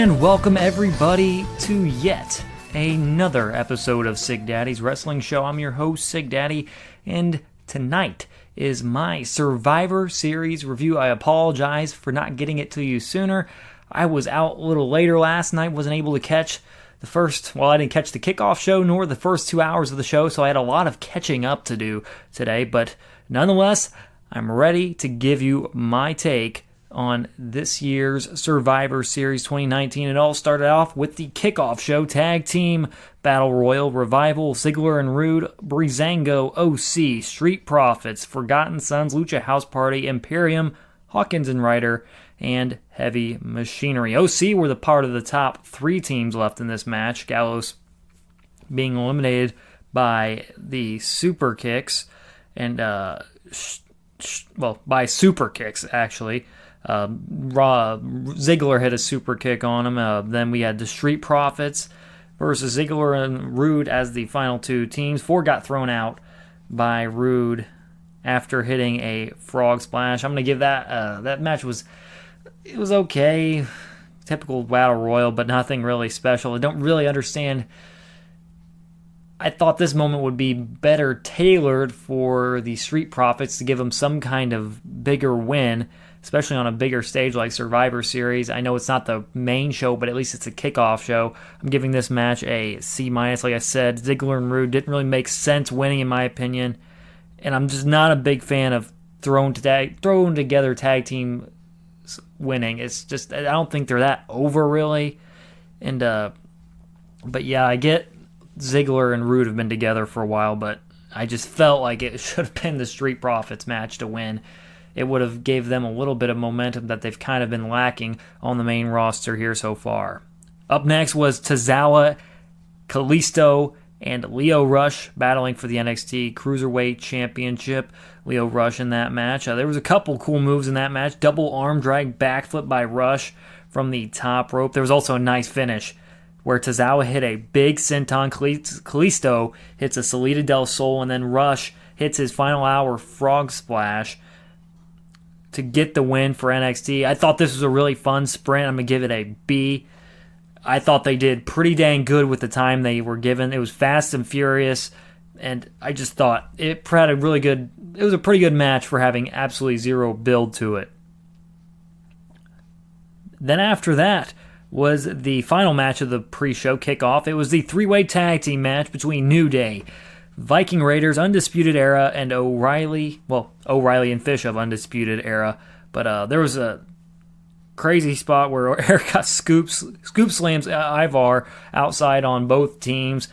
And welcome everybody to yet another episode of Sig Daddy's Wrestling Show. I'm your host, Sig Daddy, and tonight is my Survivor Series review. I apologize for not getting it to you sooner. I was out a little later last night, wasn't able to catch I didn't catch the kickoff show nor the first 2 hours of the show, so I had a lot of catching up to do today, but nonetheless, I'm ready to give you my take on this year's Survivor Series 2019. It all started off with the kickoff show, Tag Team Battle Royal, Revival, Ziggler and Rude, Breezango, OC, Street Profits, Forgotten Sons, Lucha House Party, Imperium, Hawkins and Ryder, and Heavy Machinery. OC were the part of the top 3 teams left in this match, Gallows being eliminated by the Super Kicks, and by Super Kicks, actually. Ziggler hit a super kick on him. Then we had the Street Profits versus Ziggler and Rude as the final 2 teams. 4 got thrown out by Rude after hitting a frog splash. I'm going to give that match was okay. Typical Battle Royal, but nothing really special. I don't really understand. I thought this moment would be better tailored for the Street Profits to give them some kind of bigger win, especially on a bigger stage like Survivor Series. I know it's not the main show, but at least it's a kickoff show. I'm giving this match a C-. Like I said, Ziggler and Rude didn't really make sense winning, in my opinion. And I'm just not a big fan of throwing together tag team winning. It's just, I don't think they're that over, really. And but yeah, I get Ziggler and Rude have been together for a while, but I just felt like it should have been the Street Profits match to win. It would have gave them a little bit of momentum that they've kind of been lacking on the main roster here so far. Up next was Tozawa, Kalisto, and Lio Rush battling for the NXT Cruiserweight Championship. Lio Rush in that match. There was a couple cool moves in that match. Double arm drag backflip by Rush from the top rope. There was also a nice finish where Tozawa hit a big senton. Kalisto hits a Salida del Sol, and then Rush hits his final hour frog splash to get the win for NXT. I thought this was a really fun sprint. I'm going to give it a B. I thought they did pretty dang good with the time they were given. It was fast and furious, and I just thought it was a pretty good match for having absolutely zero build to it. Then after that was the final match of the pre-show kickoff. It was the 3-way tag team match between New Day, Viking Raiders, Undisputed Era, and O'Reilly and Fish of Undisputed Era. But there was a crazy spot where Eric got scoop slams Ivar outside on both teams.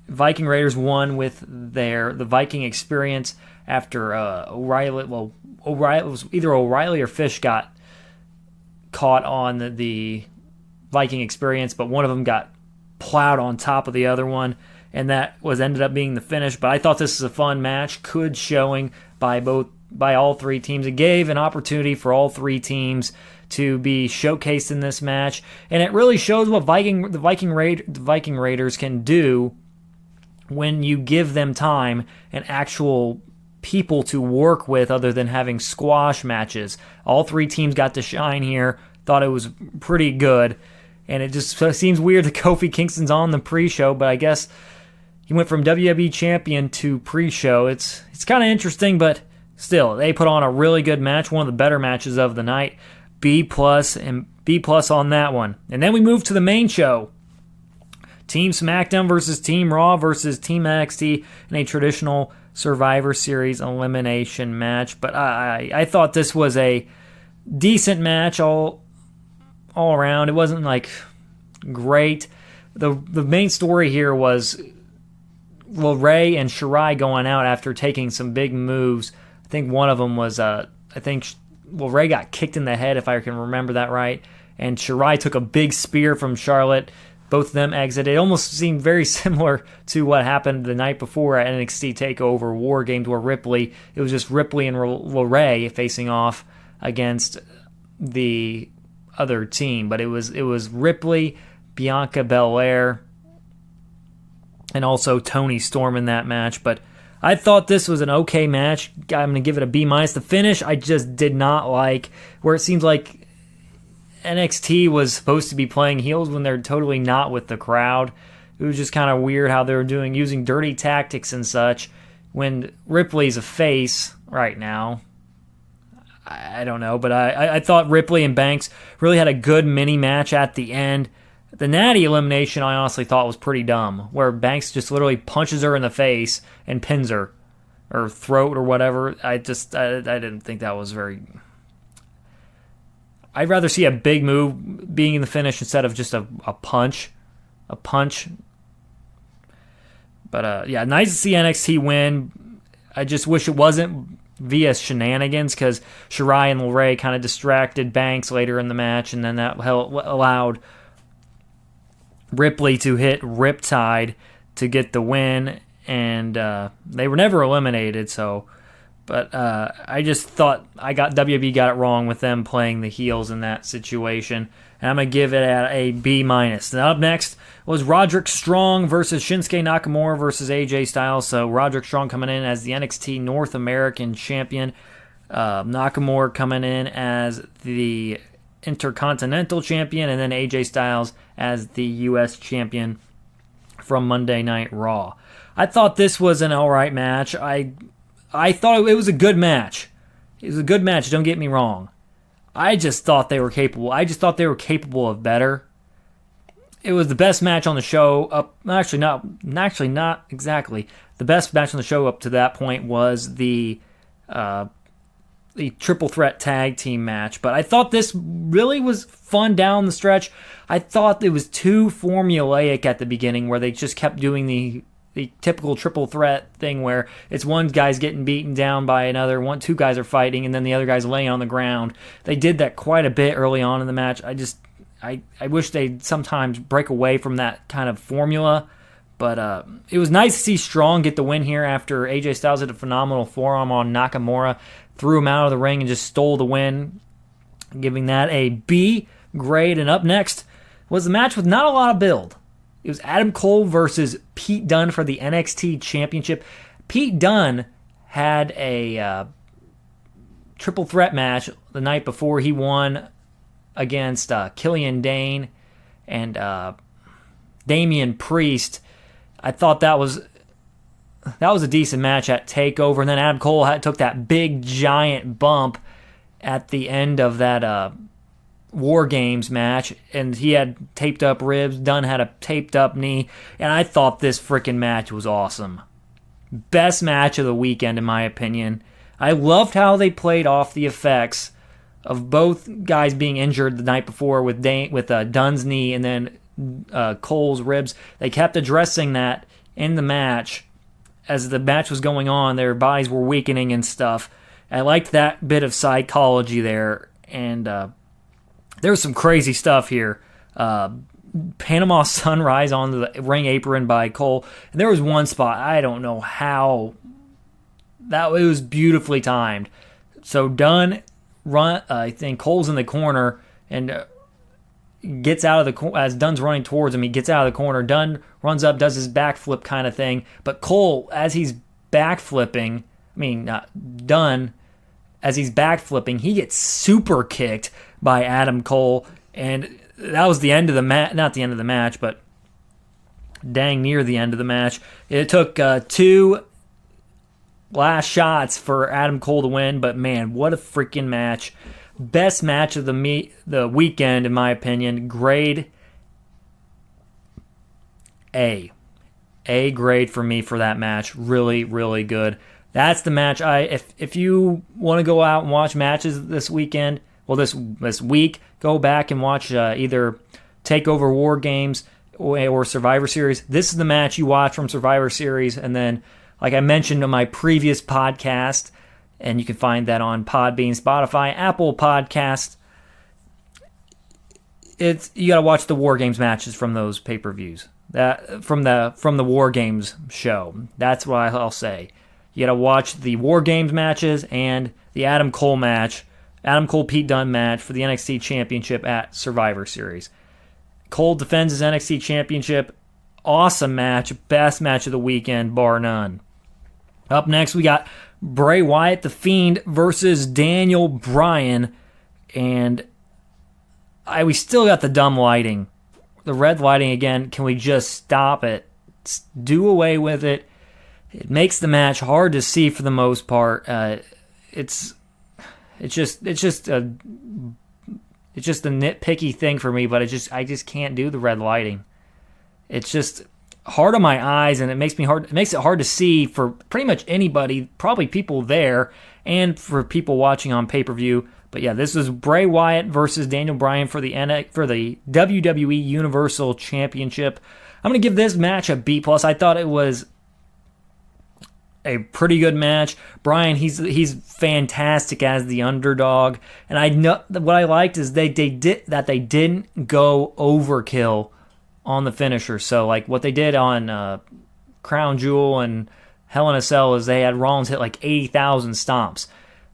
Viking Raiders won with the Viking experience after O'Reilly. It was either O'Reilly or Fish got caught on the Viking experience, but one of them got plowed on top of the other one, and that ended up being the finish. But I thought this was a fun match, good showing by all 3 teams. It gave an opportunity for all 3 teams to be showcased in this match, and it really shows what the Viking Raiders can do when you give them time and actual people to work with other than having squash matches. All 3 teams got to shine here. Thought it was pretty good, and it just seems weird that Kofi Kingston's on the pre-show, but I guess he went from WWE champion to pre-show. It's kind of interesting, but still, they put on a really good match, one of the better matches of the night. B+ on that one. And then we move to the main show. Team SmackDown versus Team Raw versus Team NXT in a traditional Survivor Series elimination match. But I thought this was a decent match all around. It wasn't like great. The main story here was Ray and Shirai going out after taking some big moves. I think one of them was Ray got kicked in the head, if I can remember that right, and Shirai took a big spear from Charlotte. Both of them exited. It almost seemed very similar to what happened the night before at NXT TakeOver WarGames, where it was just Ripley and Ray facing off against the other team. But it was Ripley, Bianca Belair, and also Toni Storm in that match. But I thought this was an okay match. I'm going to give it a B-. The finish I just did not like, where it seems like NXT was supposed to be playing heels when they're totally not with the crowd. It was just kind of weird how they were using dirty tactics and such when Ripley's a face right now. I don't know, but I thought Ripley and Banks really had a good mini match at the end. The Natty elimination I honestly thought was pretty dumb, where Banks just literally punches her in the face and pins her, or throat or whatever. I didn't think that was very... I'd rather see a big move being in the finish instead of just a punch. A punch. But yeah, nice to see NXT win. I just wish it wasn't via shenanigans, because Shirai and Ray kind of distracted Banks later in the match, and then that allowed Ripley to hit Riptide to get the win, and they were never eliminated. But I just thought WWE got it wrong with them playing the heels in that situation, and I'm gonna give it a B-. Now up next was Roderick Strong versus Shinsuke Nakamura versus AJ Styles. So Roderick Strong coming in as the NXT North American Champion, Nakamura coming in as the Intercontinental Champion, and then AJ Styles as the U.S. Champion from Monday Night Raw. I thought this was an alright match. I thought it was a good match. It was a good match, don't get me wrong. I just thought they were capable. I just thought they were capable of better. It was the best match on the show not exactly. The best match on the show up to that point was the triple threat tag team match. But I thought this really was fun down the stretch. I thought it was too formulaic at the beginning, where they just kept doing the typical triple threat thing where it's one guy's getting beaten down by another, two guys are fighting, and then the other guy's laying on the ground. They did that quite a bit early on in the match. I wish they'd sometimes break away from that kind of formula. But it was nice to see Strong get the win here after AJ Styles had a phenomenal forearm on Nakamura, threw him out of the ring, and just stole the win, giving that a B grade. And up next was the match with not a lot of build. It was Adam Cole versus Pete Dunne for the NXT Championship. Pete Dunne had a triple threat match the night before. He won against Killian Dane and Damian Priest. I thought that was a decent match at TakeOver. And then Adam Cole took that big, giant bump at the end of that WarGames match, and he had taped up ribs. Dunn had a taped up knee, and I thought this freaking match was awesome. Best match of the weekend, in my opinion. I loved how they played off the effects of both guys being injured the night before with Dunn's knee and then Cole's ribs. They kept addressing that in the match as the match was going on. Their bodies were weakening and stuff. I liked that bit of psychology there, and there was some crazy stuff here. Panama Sunrise on the ring apron by Cole. And there was one spot, I don't know how, it was beautifully timed. So Dunn I think Cole's in the corner and gets out of the as Dunn's running towards him. He gets out of the corner. Dunn runs up, does his backflip kind of thing. But Cole, as he's backflipping, Dunn, as he's backflipping, he gets super kicked by Adam Cole, and that was the end of the match. Not the end of the match, but dang near the end of the match. It took two last shots for Adam Cole to win, but man, what a freaking match. Best match of the weekend, in my opinion. Grade A. A grade for me for that match. Really, really good. That's the match. If you want to go out and watch matches this weekend, this week, go back and watch either TakeOver WarGames or Survivor Series. This is the match you watch from Survivor Series, and then, like I mentioned in my previous podcast, and you can find that on Podbean, Spotify, Apple Podcasts. You got to watch the WarGames matches from those pay-per-views. That from the WarGames show. That's what I'll say. You got to watch the WarGames matches and the Adam Cole match. Adam Cole Pete Dunne match for the NXT Championship at Survivor Series. Cole defends his NXT Championship. Awesome match. Best match of the weekend, bar none. Up next, we got Bray Wyatt, The Fiend, versus Daniel Bryan. And we still got the dumb lighting. The red lighting again. Can we just stop it? Do away with it. It makes the match hard to see for the most part. It's just a nitpicky thing for me, but I just can't do the red lighting. It's just hard on my eyes, and it makes it hard to see for pretty much anybody, probably people there, and for people watching on pay-per-view. But yeah, this was Bray Wyatt versus Daniel Bryan for the WWE Universal Championship. I'm going to give this match a B+. I thought it was a pretty good match. Bryan, he's fantastic as the underdog, and I know what I liked is they didn't go overkill on the finisher. So like what they did on Crown Jewel and Hell in a Cell is they had Rollins hit like 80,000 stomps.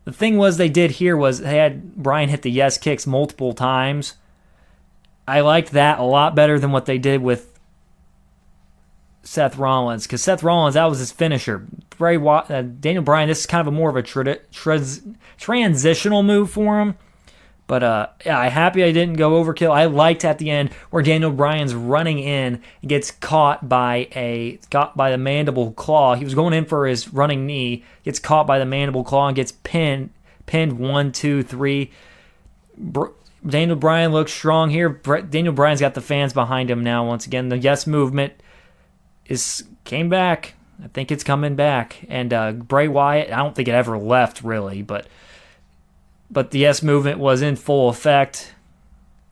The thing they had Bryan hit the yes kicks multiple times. I liked that a lot better than what they did with Seth Rollins, because Seth Rollins, that was his finisher. Daniel Bryan, this is kind of more of a transitional move for him. But yeah, I'm happy I didn't go overkill. I liked at the end where Daniel Bryan's running in and gets caught by the mandible claw. He was going in for his running knee, gets caught by the mandible claw and gets pinned 1, 2, 3. Daniel Bryan looks strong here. Daniel Bryan's got the fans behind him now once again. The yes movement came back. I think it's coming back. And Bray Wyatt, I don't think it ever left really, but the yes movement was in full effect.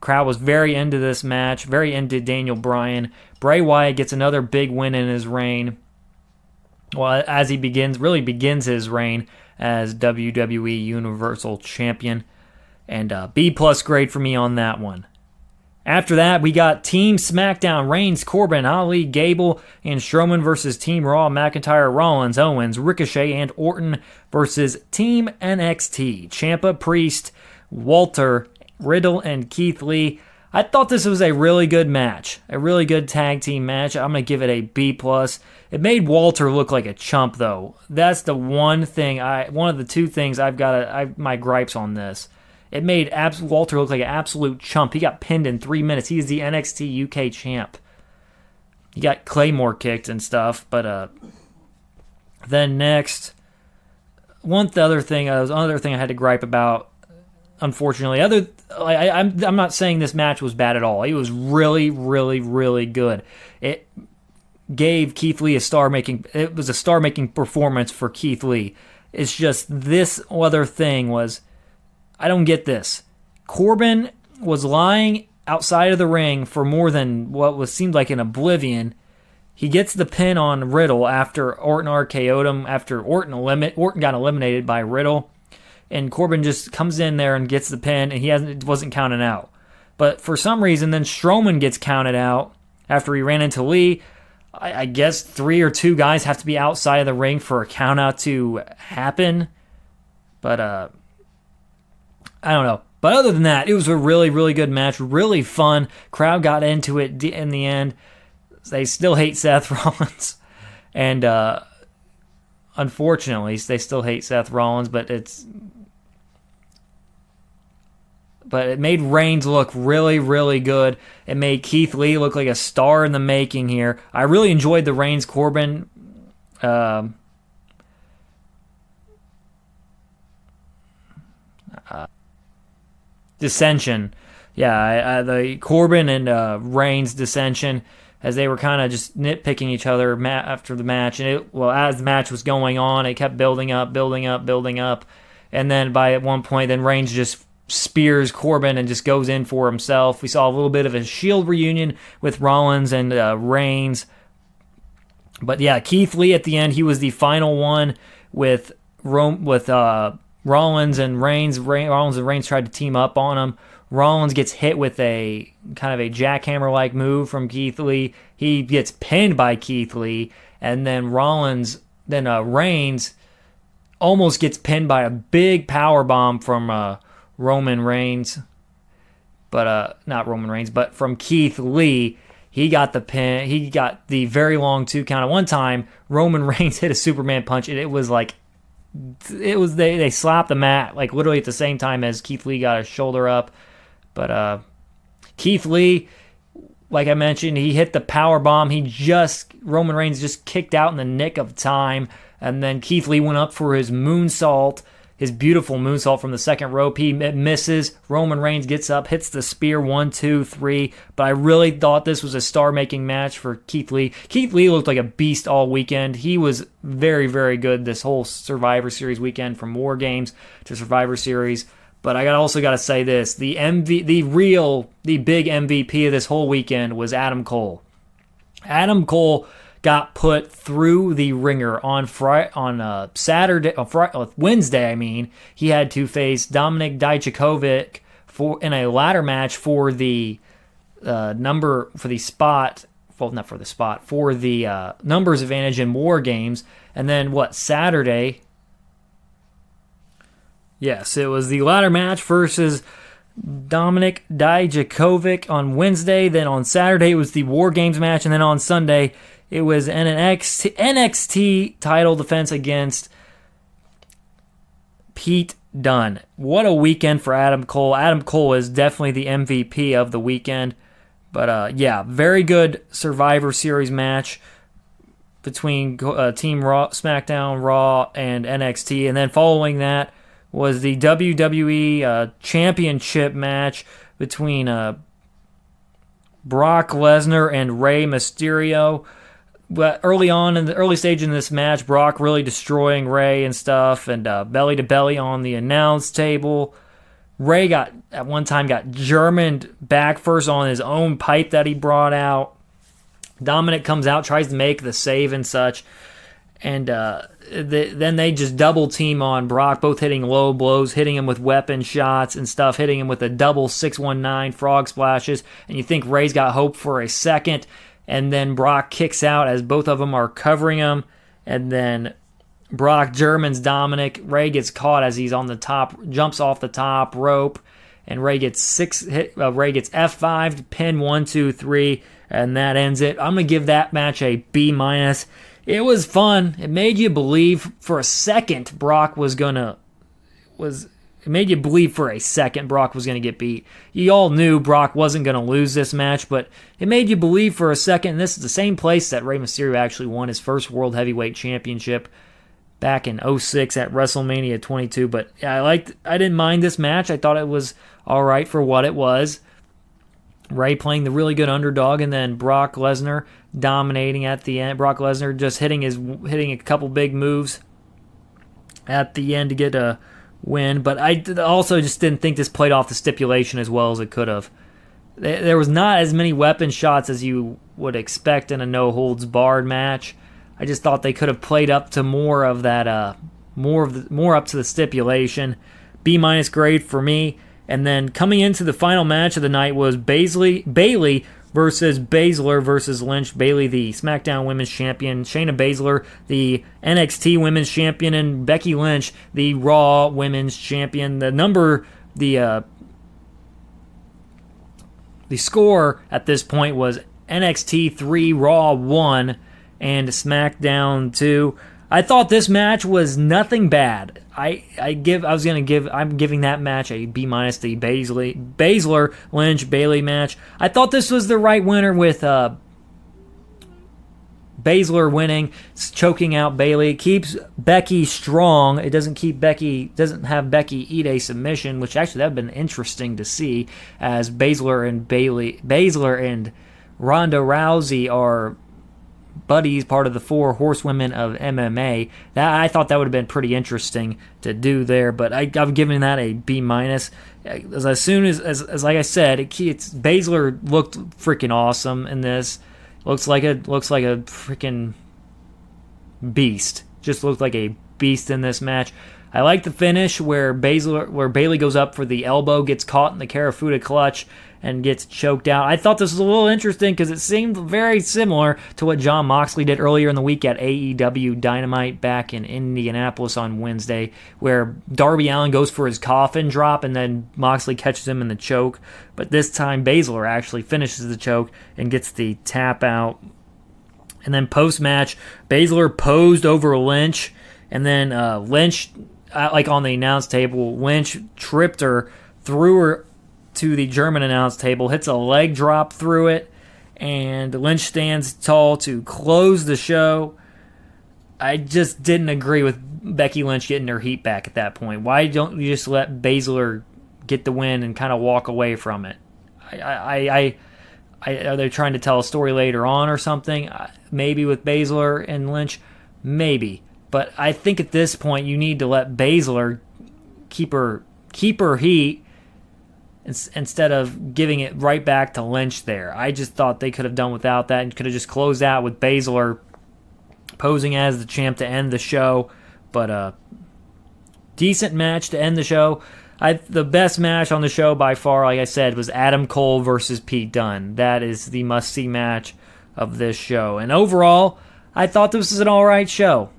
Crowd was very into this match, very into Daniel Bryan. Bray Wyatt gets another big win in his reign. Well, as he begins his reign as WWE Universal Champion. And B+ grade for me on that one. After that, we got Team SmackDown, Reigns, Corbin, Ali, Gable, and Strowman versus Team Raw, McIntyre, Rollins, Owens, Ricochet, and Orton versus Team NXT, Ciampa, Priest, Walter, Riddle, and Keith Lee. I thought this was a really good match, a really good tag team match. I'm going to give it a B+. It made Walter look like a chump, though. That's the one of the two things my gripes on this. It made Walter look like an absolute chump. He got pinned in 3 minutes. He is the NXT UK champ. He got Claymore kicked and stuff. But then next, another thing I had to gripe about, unfortunately. I'm not saying this match was bad at all. It was really, really, really good. It gave Keith Lee it was a star-making performance for Keith Lee. It's just this other thing was, I don't get this. Corbin was lying outside of the ring for more than what seemed like an oblivion. He gets the pin on Riddle after Orton RKO'd him, after Orton got eliminated by Riddle. And Corbin just comes in there and gets the pin, and it wasn't counted out. But for some reason, then Strowman gets counted out after he ran into Lee. I guess 3 or 2 guys have to be outside of the ring for a count out to happen. But I don't know. But other than that, it was a really, really good match. Really fun. Crowd got into it in the end. They still hate Seth Rollins. And unfortunately, they still hate Seth Rollins. But it made Reigns look really, really good. It made Keith Lee look like a star in the making here. I really enjoyed the Reigns-Corbin dissension. Yeah, the Corbin and Reigns dissension, as they were kind of just nitpicking each other after the match. And as the match was going on, it kept building up. And then at one point, then Reigns just spears Corbin and just goes in for himself. We saw a little bit of a Shield reunion with Rollins and Reigns. But yeah, Keith Lee at the end, he was the final one with Rollins and Reigns. Rollins and Reigns tried to team up on him. Rollins gets hit with a kind of a jackhammer-like move from Keith Lee. He gets pinned by Keith Lee, and then Reigns almost gets pinned by a big power bomb from Roman Reigns. But not Roman Reigns, but from Keith Lee. He got the pin. He got the very long 2 count. At one time, Roman Reigns hit a Superman punch, and they slapped the mat like literally at the same time as Keith Lee got his shoulder up. But Keith Lee, like I mentioned, he hit the power bomb. Roman Reigns just kicked out in the nick of time. And then Keith Lee went up for his moonsault, his beautiful moonsault from the second rope. He misses. Roman Reigns gets up, hits the spear, 1, 2, 3. But I really thought this was a star-making match for Keith Lee. Keith Lee looked like a beast all weekend. He was very, very good this whole Survivor Series weekend, from WarGames to Survivor Series. But I also got to say this: the big MVP of this whole weekend was Adam Cole. Adam Cole got put through the ringer on Wednesday. He had to face Dominik Dijakovic in a ladder match for the numbers advantage in WarGames. And then Saturday? Yes, it was the ladder match versus Dominik Dijakovic on Wednesday. Then on Saturday it was the WarGames match, and then on Sunday it was an NXT title defense against Pete Dunne. What a weekend for Adam Cole. Adam Cole is definitely the MVP of the weekend. But very good Survivor Series match between Team Raw, SmackDown, Raw, and NXT. And then following that was the WWE Championship match between Brock Lesnar and Rey Mysterio. But early on, in the early stage in this match, Brock really destroying Rey and stuff, and belly to belly on the announce table. Rey at one time got Germaned back first on his own pipe that he brought out. Dominic comes out, tries to make the save and such. And then they just double team on Brock, both hitting low blows, hitting him with weapon shots and stuff, hitting him with a double 619 frog splashes. And you think Rey's got hope for a second. And then Brock kicks out as both of them are covering him. And then Brock Germans Dominic. Rey gets caught as he's on the top, jumps off the top rope. And Rey gets F5 pin 1, 2, 3. And that ends it. I'm going to give that match a B-. It was fun. It made you believe for a second Brock was gonna get beat. You all knew Brock wasn't gonna lose this match, but it made you believe for a second. And this is the same place that Rey Mysterio actually won his first World Heavyweight Championship back in 2006 at WrestleMania 22. But I didn't mind this match. I thought it was all right for what it was. Rey playing the really good underdog, and then Brock Lesnar dominating at the end. Brock Lesnar just hitting a couple big moves at the end to get a win. But I also just didn't think this played off the stipulation as well as it could have. There was not as many weapon shots as you would expect in a no-holds-barred match. I just thought they could have played up to more of that, more up to the stipulation. B- grade for me. And then coming into the final match of the night was Bayley versus Baszler versus Lynch. Bayley, the SmackDown Women's Champion. Shayna Baszler, the NXT Women's Champion. And Becky Lynch, the Raw Women's Champion. The score at this point was NXT 3, Raw 1, and SmackDown 2. I thought this match was nothing bad. I'm giving that match a B-. The Baszler Lynch Bayley match. I thought this was the right winner with Baszler winning, choking out Bayley. Keeps Becky strong. It doesn't have Becky eat a submission, which actually that would have been interesting to see, as Baszler and Ronda Rousey are buddies, part of the 4 horsewomen of MMA. I thought that would have been pretty interesting to do there, but I'm giving that a B-. As soon as like I said, Baszler looked freaking awesome in this. Looks like a freaking beast. Just looked like a beast in this match. I like the finish where Bayley goes up for the elbow, gets caught in the Karafuda clutch, and gets choked out. I thought this was a little interesting because it seemed very similar to what Jon Moxley did earlier in the week at AEW Dynamite back in Indianapolis on Wednesday, where Darby Allin goes for his coffin drop and then Moxley catches him in the choke. But this time Baszler actually finishes the choke and gets the tap out. And then post-match, Baszler posed over Lynch, and then Lynch, like on the announce table, Lynch tripped her, threw her to the German announce table, hits a leg drop through it, and Lynch stands tall to close the show. I just didn't agree with Becky Lynch getting her heat back at that point. Why don't you just let Baszler get the win and kind of walk away from it? Are they trying to tell a story later on or something? Maybe with Baszler and Lynch, maybe. But I think at this point you need to let Baszler keep her heat instead of giving it right back to Lynch there. I just thought they could have done without that and could have just closed out with Baszler posing as the champ to end the show. But decent match to end the show. The best match on the show by far, like I said, was Adam Cole versus Pete Dunne. That is the must-see match of this show. And overall, I thought this was an alright show.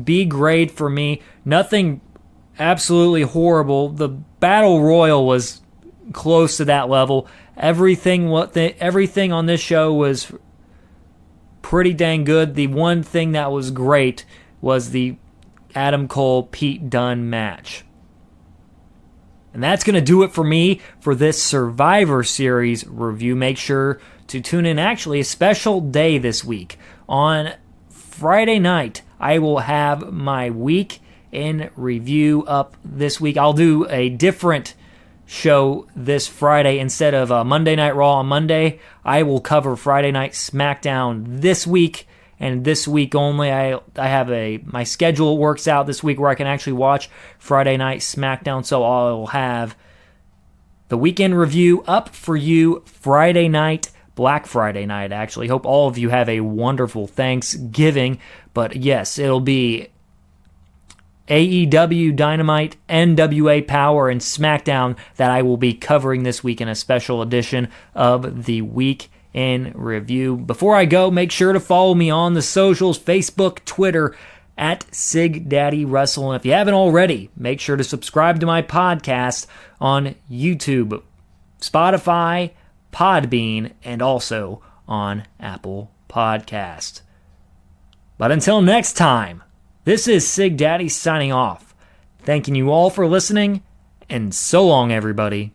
B grade for me. Nothing absolutely horrible. The Battle Royal was close to that level. Everything on this show was pretty dang good. The one thing that was great was the Adam Cole-Pete Dunne match. And that's going to do it for me for this Survivor Series review. Make sure to tune in. Actually, a special day this week. On Friday night, I will have my week in review up this week. I'll do a different show this Friday. Instead of Monday Night Raw on Monday, I will cover Friday Night SmackDown this week. And this week only, I have my schedule works out this week where I can actually watch Friday Night SmackDown. So I'll have the weekend review up for you Friday night, Black Friday night, actually. Hope all of you have a wonderful Thanksgiving. But yes, it'll be AEW Dynamite, NWA Power, and SmackDown that I will be covering this week in a special edition of the Week in Review. Before I go, make sure to follow me on the socials, Facebook, Twitter, at SigDaddyWrestle. And if you haven't already, make sure to subscribe to my podcast on YouTube, Spotify, Podbean, and also on Apple Podcast. But until next time, this is Sig Daddy signing off. Thanking you all for listening, and so long, everybody.